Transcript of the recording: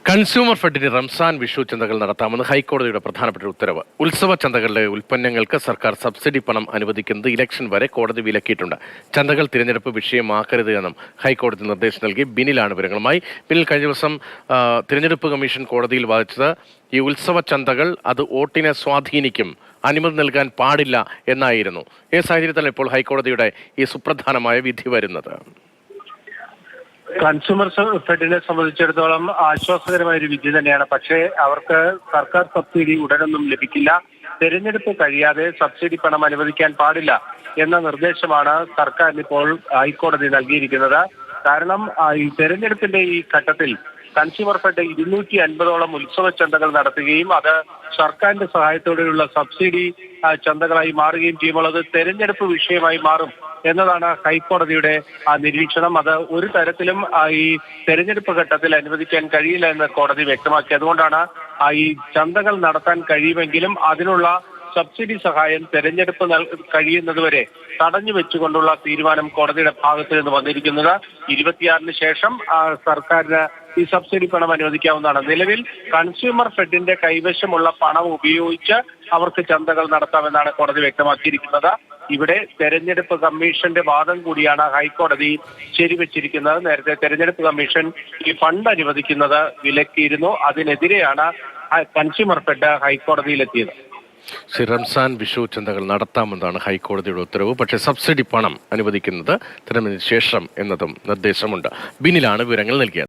Consumer ഫെഡിന് Ramzan Vishu ചന്തകൾ നടത്താമെന്ന് ഹൈക്കോടതിയുടെ പ്രധാനപ്പെട്ട ഉത്തരവ്. ഉത്സവ ചന്തകളിലെ ഉൽപ്പന്നങ്ങൾക്ക് സർക്കാർ സബ്സിഡി പണം അനുവദിക്കുന്നത് ഇലക്ഷൻ വരെ കോടതി വിലക്കിയിട്ടുണ്ട്. ചന്തകൾ തിരഞ്ഞെടുപ്പ് വിഷയമാക്കരുത് എന്നും ഹൈക്കോടതി നിർദ്ദേശം നൽകി. ബിനിലാണ് വിവരങ്ങളുമായി. ബിനിൽ, കഴിഞ്ഞ ദിവസം തിരഞ്ഞെടുപ്പ് കമ്മീഷൻ കോടതിയിൽ വാദിച്ചത് ഈ ഉത്സവ ചന്തകൾ അത് വോട്ടിനെ സ്വാധീനിക്കും, അനുമതി നൽകാൻ പാടില്ല എന്നായിരുന്നു. ഈ സാഹചര്യത്തിലാണ് ഇപ്പോൾ ഹൈക്കോടതിയുടെ ഈ സുപ്രധാനമായ വിധി വരുന്നത്. കൺസ്യൂമർ ഫെഡിനെ സംബന്ധിച്ചിടത്തോളം ആശ്വാസകരമായ ഒരു വിധി തന്നെയാണ്. പക്ഷേ അവർക്ക് സർക്കാർ സബ്സിഡി ഉടനൊന്നും ലഭിക്കില്ല. തെരഞ്ഞെടുപ്പ് കഴിയാതെ സബ്സിഡി പണം അനുവദിക്കാൻ പാടില്ല എന്ന നിർദ്ദേശമാണ് സർക്കാരിന് ഇപ്പോൾ ഹൈക്കോടതി നൽകിയിരിക്കുന്നത്. കാരണം ഈ തെരഞ്ഞെടുപ്പിന്റെ ഈ ഘട്ടത്തിൽ കൺസ്യൂമർ ഫെഡ് 250ഓളം ഉത്സവ ചന്തകൾ നടത്തുകയും അത് സർക്കാരിന്റെ സഹായത്തോടെയുള്ള സബ്സിഡി ചന്തകളായി മാറുകയും ചെയ്യുമ്പോൾ അത് തെരഞ്ഞെടുപ്പ് വിഷയമായി മാറും എന്നതാണ് ഹൈക്കോടതിയുടെ നിരീക്ഷണം. അത് ഒരു തരത്തിലും ഈ തെരഞ്ഞെടുപ്പ് ഘട്ടത്തിൽ അനുവദിക്കാൻ കഴിയില്ല എന്ന് കോടതി വ്യക്തമാക്കി. അതുകൊണ്ടാണ് ഈ ചന്തകൾ നടത്താൻ കഴിയുമെങ്കിലും അതിനുള്ള സബ്സിഡി സഹായം തെരഞ്ഞെടുപ്പ് കഴിയുന്നതുവരെ തടഞ്ഞു വെച്ചുകൊണ്ടുള്ള തീരുമാനം കോടതിയുടെ ഭാഗത്ത് നിന്ന് വന്നിരിക്കുന്നത്. 26-ന് ശേഷം സർക്കാരിന് ഈ സബ്സിഡി പണം അനുവദിക്കാവുന്നതാണ്. നിലവിൽ കൺസ്യൂമർ ഫെഡിന്റെ കൈവശമുള്ള പണം ഉപയോഗിച്ച് അവർക്ക് ചന്തകൾ നടത്താമെന്നാണ് കോടതി വ്യക്തമാക്കിയിരിക്കുന്നത്. ഇവിടെ തെരഞ്ഞെടുപ്പ് കമ്മീഷന്റെ വാദം കൂടിയാണ് ഹൈക്കോടതി ശരിവെച്ചിരിക്കുന്നത്. നേരത്തെ തെരഞ്ഞെടുപ്പ് കമ്മീഷൻ ഈ ഫണ്ട് അനുവദിക്കുന്നത് വിലക്കിയിരുന്നു. അതിനെതിരെയാണ് കൺസ്യൂമർ ഫെഡ് ഹൈക്കോടതിയിലെത്തിയത്. റംസാൻ വിഷു ചന്തകൾ നടത്താമെന്നാണ് ഹൈക്കോടതിയുടെ ഉത്തരവ്. പക്ഷേ സബ്സിഡി പണം അനുവദിക്കുന്നത് തിരഞ്ഞെടുപ്പിന് ശേഷം എന്നതും നിർദ്ദേശമുണ്ട്. ബിനിലാണ് വിവരങ്ങൾ നൽകിയത്.